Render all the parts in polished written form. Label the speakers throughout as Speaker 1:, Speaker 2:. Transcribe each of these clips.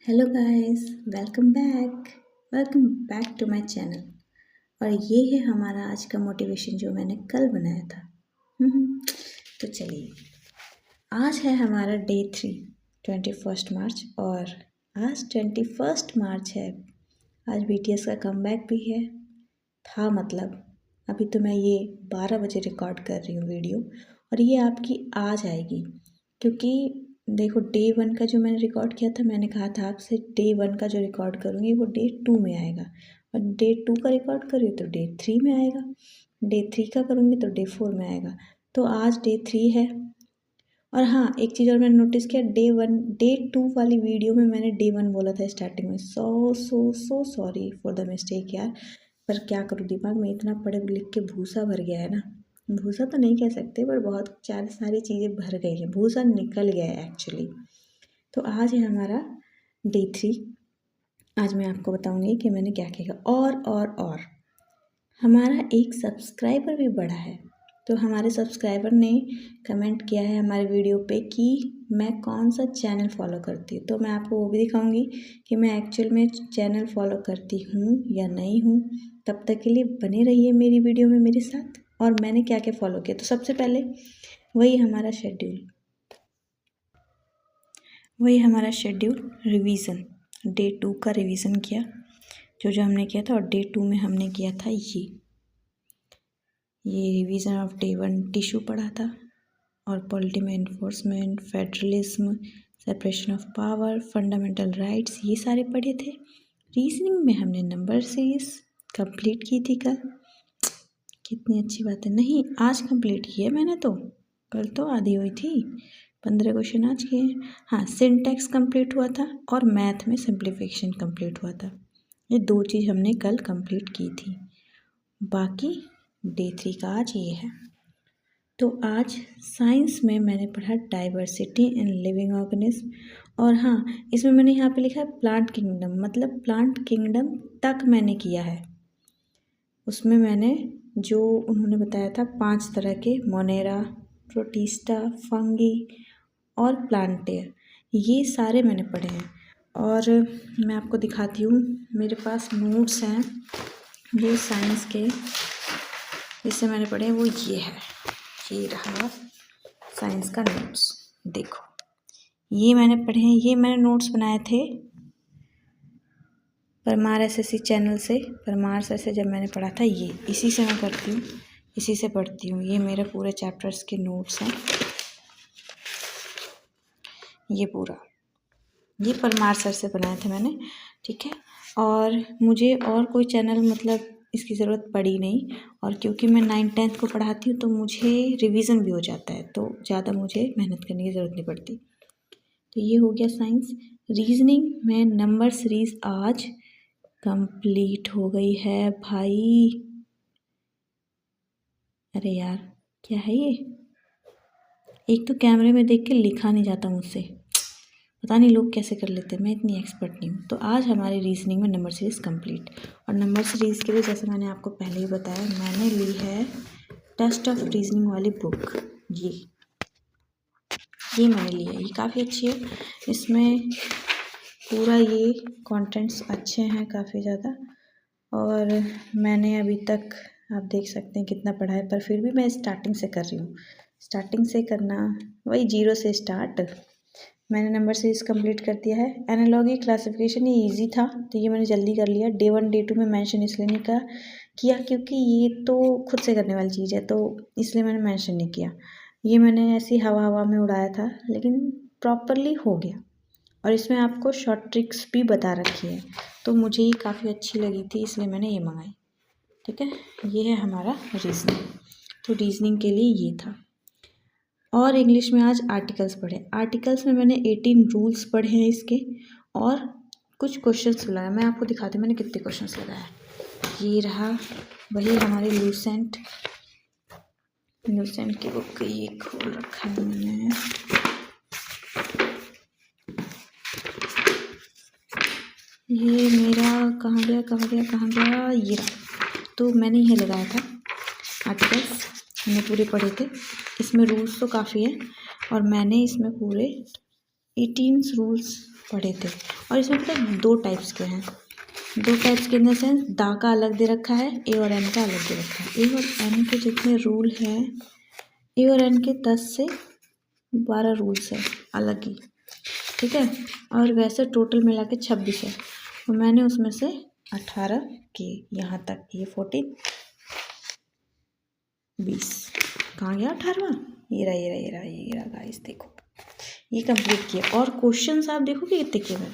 Speaker 1: Hello guys, welcome back to my channel. और ये है हमारा आज का मोटिवेशन जो मैंने कल बनाया था। तो चलिए, आज है हमारा डे 3, 21 मार्च। और आज 21 मार्च है। आज BTS का कमबैक भी है था। मतलब अभी तो मैं ये 12 बजे रिकॉर्ड कर रही हूँ वीडियो, और ये आपकी आज आएगी। क्योंकि देखो, डे 1 का जो मैंने रिकॉर्ड किया था, मैंने कहा था आपसे डे 1 का जो रिकॉर्ड करूँगी वो डे 2 में आएगा, और डे 2 का रिकॉर्ड करूँ तो डे 3 में आएगा, डे 3 का करूँगी तो डे 4 में आएगा। तो आज डे 3 है। और हाँ, एक चीज़ और मैंने नोटिस किया, डे 2 वाली वीडियो में मैंने डे 1 बोला था स्टार्टिंग में। So sorry for the mistake यार। पर क्या करूँ, दिमाग में इतना पढ़ लिख के भूसा भर गया है ना। भूसा तो नहीं कह सकते, पर बहुत सारी चीज़ें भर गई हैं, भूसा निकल गया है एक्चुअली। तो आज है हमारा डे 3। आज मैं आपको बताऊंगी कि मैंने क्या किया। और हमारा एक सब्सक्राइबर भी बढ़ा है। तो हमारे सब्सक्राइबर ने कमेंट किया है हमारे वीडियो पे कि मैं कौन सा चैनल फॉलो करती हूँ। तो मैं आपको वो भी दिखाऊंगी कि मैं एक्चुअल में चैनल फॉलो करती हूँ या नहीं हूँ। तब तक के लिए बने रहिए मेरी वीडियो में मेरे साथ। और मैंने क्या क्या फॉलो किया, तो सबसे पहले वही हमारा शेड्यूल रिवीजन। डे 2 का रिवीजन किया, जो हमने किया था। और डे 2 में हमने किया था ये रिवीजन ऑफ डे 1 टिश्यू पढ़ा था, और पॉलिटी में enforcement, federalism, separation of power, fundamental rights, ये सारे पढ़े थे। रीजनिंग में हमने नंबर सीरीज कंप्लीट की थी कल। कितनी अच्छी बात है। नहीं, आज कंप्लीट की है मैंने, तो कल तो आधी हुई थी। 15 क्वेश्चन आज किए हैं। हाँ, सिंटैक्स कंप्लीट हुआ था, और मैथ में सिंप्लीफिकेशन कंप्लीट हुआ था। ये 2 चीज़ हमने कल कंप्लीट की थी। बाकी डे 3 का आज ये है। तो आज साइंस में मैंने पढ़ा डाइवर्सिटी इन लिविंग ऑर्गेनिज्म। और हाँ, इसमें मैंने यहाँ पे लिखा है प्लांट किंगडम, मतलब प्लांट किंगडम तक मैंने किया है। उसमें मैंने जो उन्होंने बताया था 5 तरह के, मोनेरा, प्रोटिस्टा, फंगी और प्लांटेयर, ये सारे मैंने पढ़े हैं। और मैं आपको दिखाती हूँ, मेरे पास नोट्स हैं जो साइंस के जिससे मैंने पढ़े हैं, वो ये है। ये रहा साइंस का नोट्स। देखो, ये मैंने पढ़े हैं, ये मैंने नोट्स बनाए थे परमार SSC चैनल से। परमार सर से जब मैंने पढ़ा था, ये इसी से मैं करती हूँ, इसी से पढ़ती हूँ। ये मेरे पूरे चैप्टर्स के नोट्स हैं, ये पूरा, ये परमार सर से बनाए थे मैंने, ठीक है। और मुझे और कोई चैनल मतलब इसकी ज़रूरत पड़ी नहीं। और क्योंकि मैं 9th-10th को पढ़ाती हूँ, तो मुझे रिवीजन भी हो जाता है, तो ज़्यादा मुझे मेहनत करने की ज़रूरत नहीं पड़ती। तो ये हो गया साइंस। रीजनिंग में नंबर सीरीज आज कंप्लीट हो गई है भाई। अरे यार, क्या है ये? एक तो कैमरे में देख के लिखा नहीं जाता मुझसे, पता नहीं लोग कैसे कर लेते हैं, मैं इतनी एक्सपर्ट नहीं हूँ। तो आज हमारी रीजनिंग में नंबर सीरीज कंप्लीट। और नंबर सीरीज के लिए, जैसे मैंने आपको पहले ही बताया, मैंने ली है टेस्ट ऑफ रीजनिंग वाली बुक। ये मैंने ली है, ये काफ़ी अच्छी है। इसमें पूरा ये कंटेंट्स अच्छे हैं काफ़ी ज़्यादा। और मैंने अभी तक, आप देख सकते हैं कितना पढ़ा है, पर फिर भी मैं स्टार्टिंग से कर रही हूँ। स्टार्टिंग से करना, वही 0 से स्टार्ट। मैंने नंबर सीरीज कंप्लीट कर दिया है। एनालॉगी क्लासिफिकेशन ये इजी था, तो ये मैंने जल्दी कर लिया। डे 1 डे 2 में मेंशन इसलिए नहीं किया क्योंकि ये तो खुद से करने वाली चीज़ है, तो इसलिए मैंने मेंशन नहीं किया। ये मैंने ऐसी हवा में उड़ाया था, लेकिन प्रॉपरली हो गया। और इसमें आपको शॉर्ट ट्रिक्स भी बता रखी है, तो मुझे ये काफ़ी अच्छी लगी थी, इसलिए मैंने ये मंगाई, ठीक है। ये है हमारा रीजनिंग। तो रीजनिंग के लिए ये था। और इंग्लिश में आज आर्टिकल्स पढ़े। आर्टिकल्स में मैंने 18 रूल्स पढ़े हैं इसके, और कुछ क्वेश्चंस लगाए। मैं आपको दिखाती हूँ मैंने कितने क्वेश्चंस लगाए। ये रहा वही हमारे लूसेंट की बुक, ये खोल रखा है मैंने। ये मेरा कहाँ गया, ये रहा। तो मैंने ये लगाया था आर्टिकल्स, मैंने पूरे पढ़े थे। इसमें रूल्स तो काफ़ी है, और मैंने इसमें पूरे 18 रूल्स पढ़े थे। और इसमें पता है 2 टाइप्स के हैं, 2 टाइप्स के इन द सेंस दा का अलग दे रखा है, ए और एन का अलग दे रखा है। ए और एन के जितने रूल हैं, ए और एन के 10 से 12 रूल्स हैं अलग ही, ठीक है। और वैसे टोटल मिला के 26 है, तो मैंने उसमें से 18 किए यहाँ तक। ये 14 20 कहाँ गया 18वां, ये रहा गाइस, देखो ये कंप्लीट किया। और क्वेश्चंस आप देखोगे कितने किए हैं,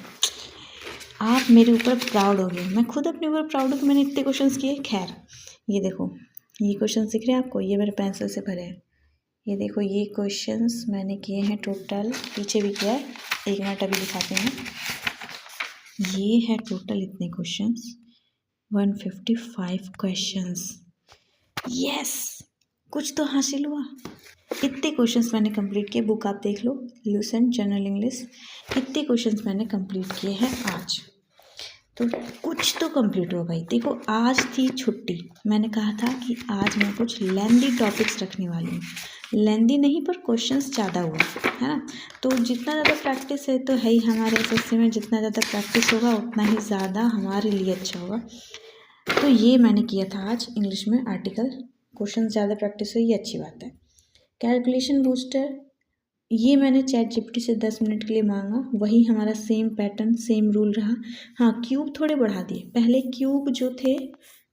Speaker 1: आप मेरे ऊपर प्राउड होगे, मैं खुद अपने ऊपर प्राउड हूँ कि मैंने इतने क्वेश्चंस किए। खैर ये देखो, ये क्वेश्चन दिख रहे हैं आपको, ये मेरे पेंसिल से भरे हैं। ये देखो, ये क्वेश्चंस मैंने किए हैं टोटल, पीछे भी किया है, 1 मिनट अभी दिखाते हैं। ये है टोटल इतने क्वेश्चंस, 155 क्वेश्चंस। यस, कुछ तो हासिल हुआ। इतने क्वेश्चंस मैंने कंप्लीट किए, बुक आप देख लो, लूसेंट जनरल इंग्लिश। इतने क्वेश्चंस मैंने कंप्लीट किए हैं आज, तो कुछ तो कंप्लीट हुआ भाई। देखो आज थी छुट्टी, मैंने कहा था कि आज मैं कुछ लेंदी टॉपिक्स रखने वाली हूँ, लेंदी नहीं पर क्वेश्चंस ज़्यादा हुआ है ना। तो जितना ज़्यादा प्रैक्टिस है तो है ही, हमारे एसएससी में जितना ज़्यादा प्रैक्टिस होगा उतना ही ज़्यादा हमारे लिए अच्छा होगा। तो ये मैंने किया था आज इंग्लिश में आर्टिकल, क्वेश्चन ज़्यादा प्रैक्टिस हुई, ये अच्छी बात है। कैलकुलेशन बूस्टर, ये मैंने चैट जीपीटी से 10 मिनट के लिए मांगा, वही हमारा सेम पैटर्न सेम रूल रहा। हाँ, क्यूब थोड़े बढ़ा दिए, पहले क्यूब जो थे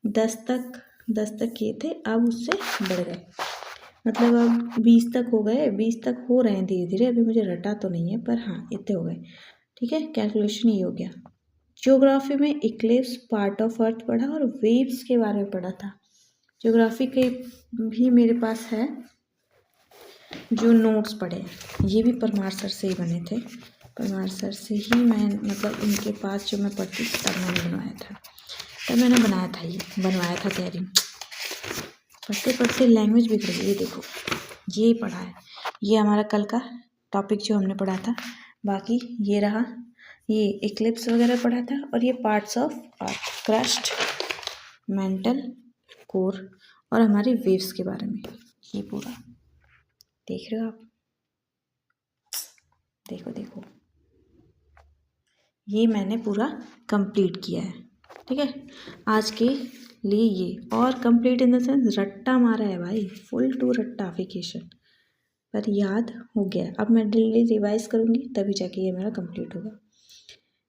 Speaker 1: 10 तक किए थे, अब उससे बढ़ गए, मतलब अब 20 तक हो गए, 20 तक हो रहे हैं धीरे धीरे, अभी मुझे रटा तो नहीं है पर हाँ इतने हो गए, ठीक है। कैलकुलेशन ये हो गया। ज्योग्राफी में इक्लिप्स, पार्ट ऑफ अर्थ पढ़ा और वेव्स के बारे में पढ़ा था। ज्योग्राफी के भी मेरे पास है जो नोट्स पढ़े, ये भी परमार सर से ही बने थे, परमार सर से ही मैं, मतलब उनके पास जो मैं पढ़ती थी तब मैंने बनवाया था, ये बनवाया था, कह रही हूँ। पढ़ते पढ़ते लैंग्वेज बिगड़ गई। ये देखो, ये पढ़ा है, ये हमारा कल का टॉपिक जो हमने पढ़ा था। बाकी ये रहा, ये इक्लिप्स वगैरह पढ़ा था, और ये parts of earth, crust, mental, core और हमारी वेव्स के बारे में, ये पूरा देख रहे हो आप, देखो ये मैंने पूरा कंप्लीट किया है, ठीक है। आज के लिए ये, और कंप्लीट इन द सेंस रट्टा मारा है भाई, फुल टू रट्टाफिकेशन, पर याद हो गया। अब मैं डेली रिवाइज करूँगी तभी जाके ये मेरा कंप्लीट होगा।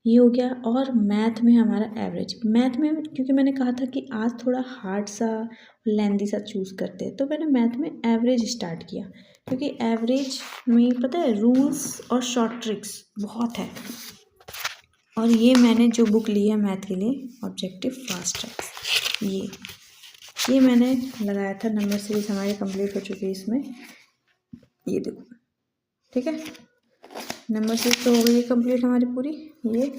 Speaker 1: ये हो गया। और मैथ में हमारा एवरेज, मैथ में क्योंकि मैंने कहा था कि आज थोड़ा हार्ड सा लेंदी सा चूज़ करते हैं, तो मैंने मैथ में एवरेज स्टार्ट किया, क्योंकि एवरेज में पता है रूल्स और शॉर्ट ट्रिक्स बहुत है। और ये मैंने जो बुक ली है मैथ के लिए, ऑब्जेक्टिव फास्ट ट्रैक्स, ये मैंने लगाया था, नंबर सीरीज हमारी कंप्लीट हो चुकी है इसमें, ये देखो, ठीक है। नंबर सीरीज तो हो गई है कंप्लीट हमारी पूरी, ये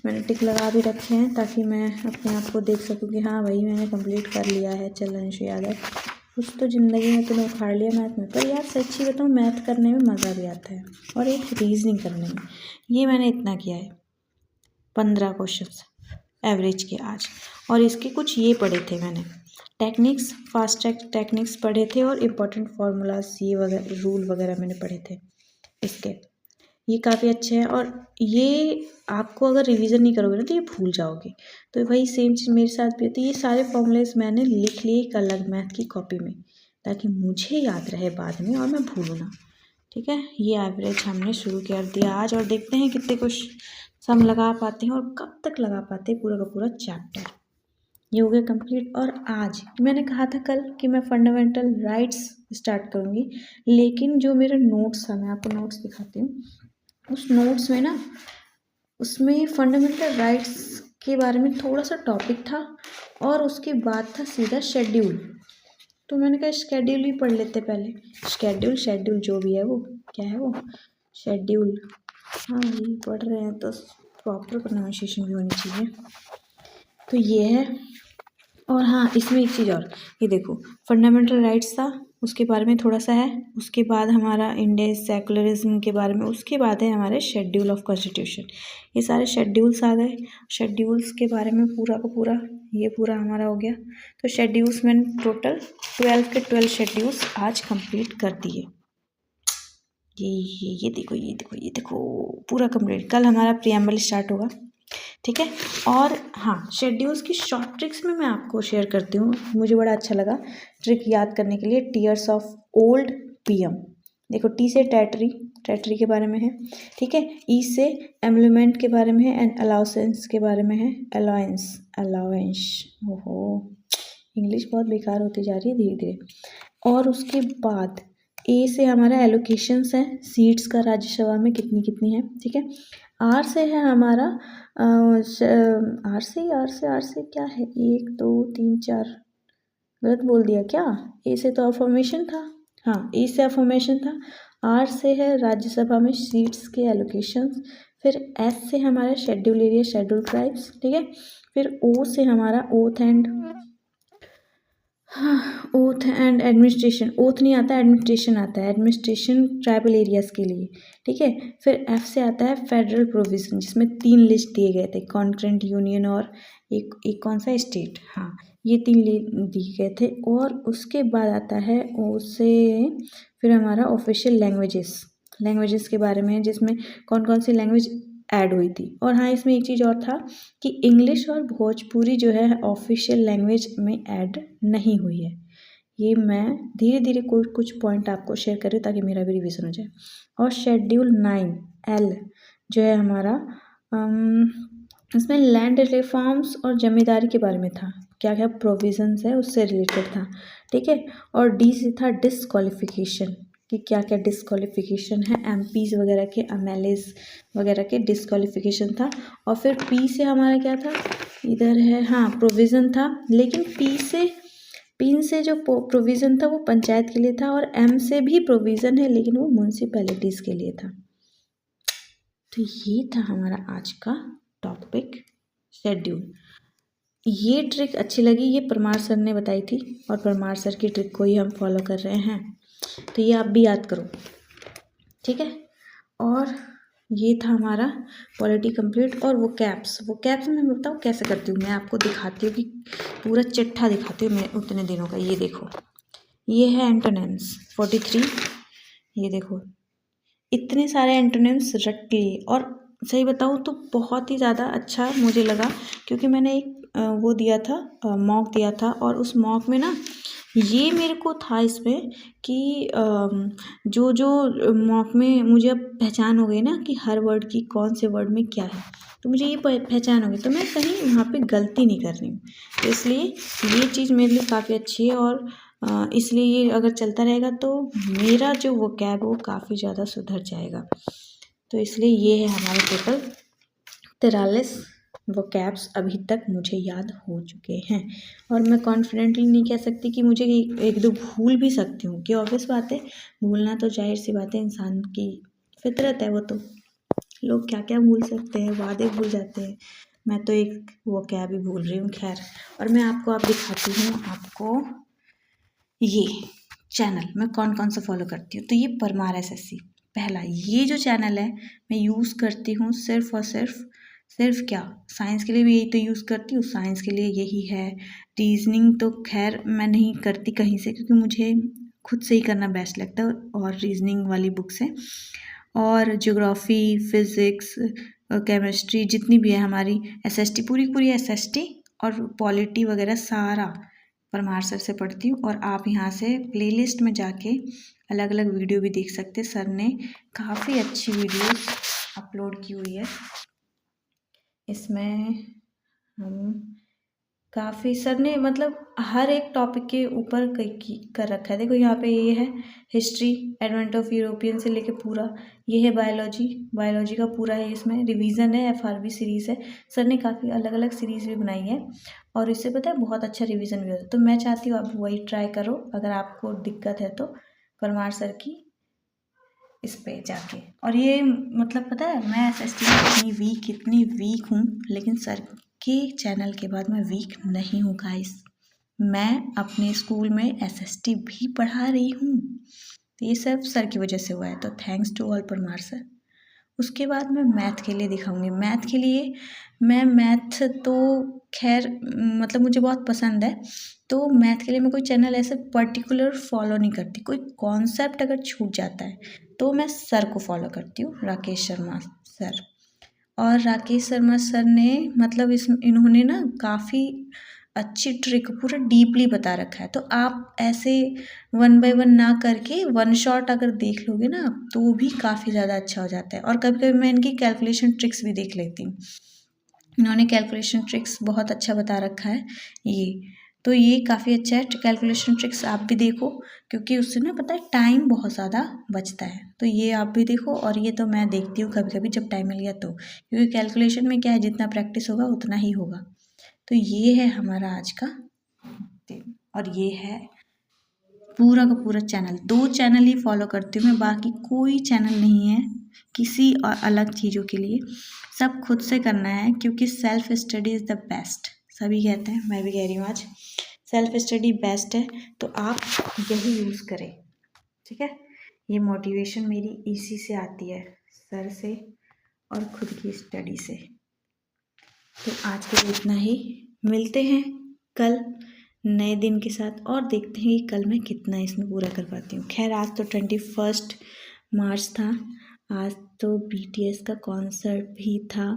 Speaker 1: मैंने टिक लगा भी रखे हैं ताकि मैं अपने आप को देख सकूँ कि हाँ भाई मैंने कंप्लीट कर लिया है। चल अंशु यादव, कुछ तो ज़िंदगी में तूने उखाड़ लिया मैथ में। पर यार सच्ची बताऊँ, मैथ करने में मज़ा भी आता है, और एक रीजनिंग करने में। ये मैंने इतना किया है, 15 क्वेश्चन एवरेज के आज। और इसके कुछ ये पढ़े थे मैंने, टेक्निक्स, फास्ट ट्रैक टेक्निक्स पढ़े थे, और इम्पोर्टेंट फार्मूलाज ये वगैरह रूल वगैरह मैंने पढ़े थे इसके। ये काफ़ी अच्छे हैं, और ये आपको अगर रिवीजन नहीं करोगे ना तो ये भूल जाओगे। तो वही सेम चीज़ मेरे साथ भी होती है। ये सारे फॉर्मूलेस मैंने लिख लिए एक अलग मैथ की कॉपी में, ताकि मुझे याद रहे बाद में और मैं भूलूँ ना, ठीक है। ये एवरेज हमने शुरू कर दिया आज, और देखते हैं कितने कुछ हम लगा पाते हैं और कब तक लगा पाते हैं पूरा का पूरा चैप्टर। ये हो गया कंप्लीट। और आज मैंने कहा था कल कि मैं फंडामेंटल राइट्स स्टार्ट करूँगी, लेकिन जो मेरा नोट्स था, मैं आपको नोट्स दिखाती हूँ, उस नोट्स में ना, उसमें फंडामेंटल राइट्स के बारे में थोड़ा सा टॉपिक था, और उसके बाद था सीधा शेड्यूल। तो मैंने कहा शेड्यूल ही पढ़ लेते पहले, शेड्यूल जो भी है वो, क्या है वो, शेड्यूल। हाँ ये पढ़ रहे हैं तो प्रॉपर प्रोनाउंसिएशन भी होनी चाहिए। तो ये है। और हाँ, इसमें एक चीज़ और, ये देखो, फंडामेंटल राइट्स था, उसके बारे में थोड़ा सा है, उसके बाद हमारा इंडियन सेकुलरिज्म के बारे में, उसके बाद है हमारे शेड्यूल ऑफ कॉन्स्टिट्यूशन। ये सारे शेड्यूल्स आ गए, शेड्यूल्स के बारे में पूरा का पूरा ये पूरा हमारा हो गया। तो शेड्यूल्स मैंने टोटल 12 के 12 शेड्यूल्स आज कंप्लीट कर दिए। ये देखो, ये देखो, ये देखो, पूरा कंप्लीट। कल हमारा प्रियम्बल स्टार्ट होगा, ठीक है। और हाँ, शेड्यूल्स की शॉर्ट ट्रिक्स में मैं आपको शेयर करती हूँ, मुझे बड़ा अच्छा लगा ट्रिक याद करने के लिए। Tears of old PM. देखो, टी से टैटरी, टैटरी के बारे में है, ठीक है। ई से एम्लुमेंट के बारे में है, एंड अलाउंसेंस के बारे में है, अलाउंस, अलाउंस। ओहो, इंग्लिश बहुत बेकार होती जा रही है धीरे धीरे। और उसके बाद ए से हमारा एलोकेशंस है, सीट्स का राज्यसभा में कितनी कितनी है, ठीक है। आर से है हमारा आर से क्या है, 1 2 3 4, गलत बोल दिया क्या? ए से तो अफर्मेशन था, हाँ, ए से अफर्मेशन था। आर से है राज्यसभा में सीट्स के एलोकेशंस। फिर एस से हमारा शेड्यूल एरिया, शेड्यूल ट्राइब्स, ठीक है। फिर ओ से हमारा ओथ एंड, हाँ, ओथ एंड एडमिनिस्ट्रेशन। ओथ नहीं आता, एडमिनिस्ट्रेशन आता है, एडमिनिस्ट्रेशन ट्राइबल एरियाज़ के लिए, ठीक है। फिर एफ से आता है फेडरल प्रोविजन, जिसमें 3 लिस्ट दिए गए थे, कॉन्करेंट, यूनियन और एक कौन सा स्टेट, हाँ, ये 3 दिए गए थे। और उसके बाद आता है ओ से फिर हमारा ऑफिशियल लैंग्वेजेस के बारे में, जिसमें कौन कौन सी लैंग्वेज ऐड हुई थी। और हाँ, इसमें एक चीज़ और था कि इंग्लिश और भोजपुरी जो है ऑफिशियल लैंग्वेज में ऐड नहीं हुई है। ये मैं धीरे धीरे कुछ पॉइंट आपको शेयर कर रही हूँ ताकि मेरा भी रिवीजन हो जाए। और शेड्यूल 9 एल जो है हमारा, इसमें लैंड रिफॉर्म्स और जमींदारी के बारे में था, क्या क्या प्रोविजंस है उससे रिलेटेड था, ठीक है। और डी से था डिसक्वालिफिकेशन, कि क्या क्या डिसक्वालिफिकेशन है, एमपीज वगैरह के, एमएलएज वगैरह के डिसक्वालिफिकेशन था। और फिर पी से हमारा क्या था, इधर है, हाँ, प्रोविज़न था। लेकिन पी से जो प्रोविज़न था वो पंचायत के लिए था, और एम से भी प्रोविज़न है लेकिन वो म्यूनसिपैलिटीज़ के लिए था। तो ये था हमारा आज का टॉपिक, शेड्यूल। ये ट्रिक अच्छी लगी, ये परमार सर ने बताई थी, और परमार सर की ट्रिक को ही हम फॉलो कर रहे हैं, तो ये आप भी याद करो, ठीक है। और ये था हमारा पॉलिटी कंप्लीट। और वो कैप्स मैं बताऊँ कैसे करती हूँ, मैं आपको दिखाती हूँ कि पूरा चिट्ठा दिखाती हूँ मैं उतने दिनों का। ये देखो, ये है एंटोनिम्स 43, ये देखो, इतने सारे एंटोनिम्स रट लिए। और सही बताऊँ तो बहुत ही ज़्यादा अच्छा मुझे लगा, क्योंकि मैंने एक वो दिया था, मॉक दिया था, और उस मॉक में ना ये मेरे को था इसमें कि जो जो मॉक में मुझे अब पहचान हो गई ना कि हर वर्ड की कौन से वर्ड में क्या है, तो मुझे ये पहचान हो गई, तो मैं कहीं वहाँ पे गलती नहीं कर रही हूँ। तो इसलिए ये चीज़ मेरे लिए काफ़ी अच्छी है, और इसलिए ये अगर चलता रहेगा तो मेरा जो वोकैब वो काफ़ी ज़्यादा सुधर जाएगा। तो इसलिए ये है हमारे टोटल 43 वोकैब्स अभी तक मुझे याद हो चुके हैं। और मैं कॉन्फिडेंटली नहीं कह सकती कि मुझे एक दो भूल भी सकती हूँ, कि ऑब्वियस बात है, भूलना तो जाहिर सी बात है, इंसान की फितरत है वो तो। लोग क्या क्या भूल सकते हैं, वादे भूल जाते हैं, मैं तो एक वोकैब ही भूल रही हूँ। खैर, और मैं आपको अब दिखाती हूँ आपको ये चैनल मैं कौन कौन सा फॉलो करती हूँ। तो ये परमार एसएससी, पहला ये जो चैनल है मैं यूज़ करती हूँ सिर्फ और सिर्फ क्या, साइंस के लिए भी यही तो यूज़ करती हूँ, साइंस के लिए यही है। रीजनिंग तो खैर मैं नहीं करती कहीं से, क्योंकि मुझे खुद से ही करना बेस्ट लगता है, और रीजनिंग वाली बुक से। और ज्योग्राफी, फिज़िक्स, केमिस्ट्री जितनी भी है हमारी, एसएसटी, पूरी एसएसटी और पॉलिटी वगैरह सारा परमार सर से पढ़ती हूँ। और आप यहाँ से प्लेलिस्ट में जाके अलग अलग वीडियो भी देख सकते हैं, सर ने काफ़ी अच्छी वीडियोस अपलोड की हुई है। इसमें हम काफ़ी, सर ने मतलब हर एक टॉपिक के ऊपर कर रखा है। देखो यहाँ पे ये है हिस्ट्री, एडवेंट ऑफ यूरोपियन से लेके पूरा, ये है बायोलॉजी का पूरा है, इसमें रिवीजन है, एफआरबी सीरीज़ है। सर ने काफ़ी अलग अलग सीरीज़ भी बनाई है, और इससे पता है बहुत अच्छा रिवीजन भी होता है। तो मैं चाहती हूँ आप वही ट्राई करो, अगर आपको दिक्कत है तो परमार सर की इस पे जाके। और ये मतलब पता है मैं एसएसटी में कितनी वीक हूँ, लेकिन सर के चैनल के बाद मैं वीक नहीं हूँ गाइस। मैं अपने स्कूल में एसएसटी भी पढ़ा रही हूँ, तो ये सब सर की वजह से हुआ है, तो thanks to all Parmar sir. उसके बाद मैं मैथ के लिए दिखाऊंगी। मैथ के लिए मैं मैथ तो खैर मतलब मुझे बहुत पसंद है, तो मैथ के लिए मैं कोई चैनल ऐसे पर्टिकुलर फॉलो नहीं करती। कोई कॉन्सेप्ट अगर छूट जाता है तो मैं सर को फॉलो करती हूँ, राकेश शर्मा सर। और राकेश शर्मा सर ने मतलब इन्होंने ना काफ़ी अच्छी ट्रिक पूरा डीपली बता रखा है। तो आप ऐसे 1 बाय 1 ना करके वन शॉट अगर देख लोगे ना तो भी काफ़ी ज़्यादा अच्छा हो जाता है। और कभी कभी मैं इनकी कैलकुलेशन ट्रिक्स भी देख लेती हूँ। इन्होंने कैलकुलेशन ट्रिक्स बहुत अच्छा बता रखा है तो ये काफ़ी अच्छा है। कैलकुलेशन ट्रिक्स आप भी देखो, क्योंकि उससे ना पता है टाइम बहुत ज़्यादा बचता है। तो ये आप भी देखो, और ये तो मैं देखती हूँ कभी कभी जब टाइम मिल गया तो, क्योंकि कैलकुलेशन में क्या है, जितना प्रैक्टिस होगा उतना ही होगा। तो ये है हमारा आज का दिन, और ये है पूरा का पूरा चैनल। 2 चैनल ही फॉलो करती हूँ मैं, बाकी कोई चैनल नहीं है किसी और अलग चीज़ों के लिए। सब खुद से करना है, क्योंकि self study is the best. सभी कहते हैं, मैं भी कह रही हूँ आज, सेल्फ स्टडी बेस्ट है। तो आप यही यूज़ करें, ठीक है। ये मोटिवेशन मेरी इसी से आती है, सर से और खुद की स्टडी से। तो आज के लिए इतना ही, मिलते हैं कल नए दिन के साथ, और देखते हैं कि कल मैं कितना इसमें पूरा कर पाती हूँ। खैर आज तो 21 मार्च था, आज तो BTS का कॉन्सर्ट भी था।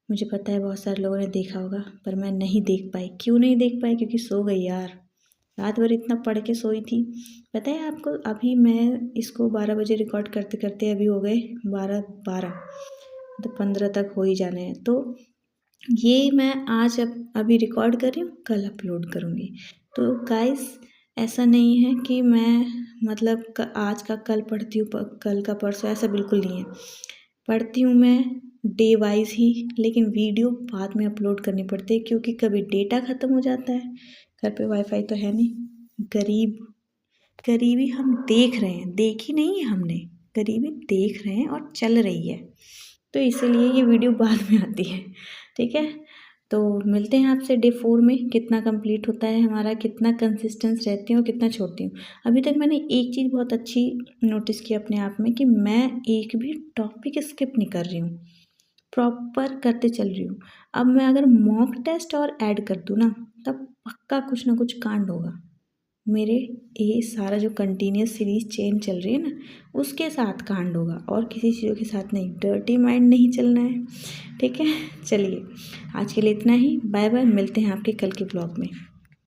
Speaker 1: मुझे पता है बहुत सारे लोगों ने देखा होगा, पर मैं नहीं देख पाई। क्यों नहीं देख पाई? क्योंकि सो गई यार, रात भर इतना पढ़ के सोई थी। पता है आपको, अभी मैं इसको 12 बजे रिकॉर्ड करते करते अभी हो गए 12 तो 15 तक हो ही जाने हैं। तो ये मैं आज अभी रिकॉर्ड कर रही हूँ, कल अपलोड करूँगी। तो गाइस ऐसा नहीं है कि मैं मतलब आज का कल पढ़ती हूँ, कल का परसों, ऐसा बिल्कुल नहीं है। पढ़ती हूँ मैं डे वाइज ही, लेकिन वीडियो बाद में अपलोड करनी पड़ती है, क्योंकि कभी डेटा ख़त्म हो जाता है। घर पे वाईफाई तो है नहीं। गरीबी हम देख रहे हैं, देखी नहीं है हमने, गरीबी देख रहे हैं और चल रही है। तो इसीलिए ये वीडियो बाद में आती है, ठीक है। तो मिलते हैं आपसे डे 4 में, कितना कंप्लीट होता है हमारा, कितना कंसिस्टेंस रहती हूँ, कितना छोड़ती हूँ। अभी तक मैंने एक चीज़ बहुत अच्छी नोटिस की अपने आप में, कि मैं एक भी टॉपिक स्किप नहीं कर रही हूँ, प्रॉपर करते चल रही हूँ। अब मैं अगर मॉक टेस्ट और ऐड कर दूँ ना, तब पक्का कुछ ना कुछ कांड होगा मेरे। ये सारा जो कंटिन्यूस सीरीज चेन चल रही है ना, उसके साथ कांड होगा, और किसी चीज़ों के साथ नहीं। डर्टी माइंड नहीं चलना है, ठीक है। चलिए आज के लिए इतना ही, बाय बाय, मिलते हैं आपके कल के ब्लॉग में।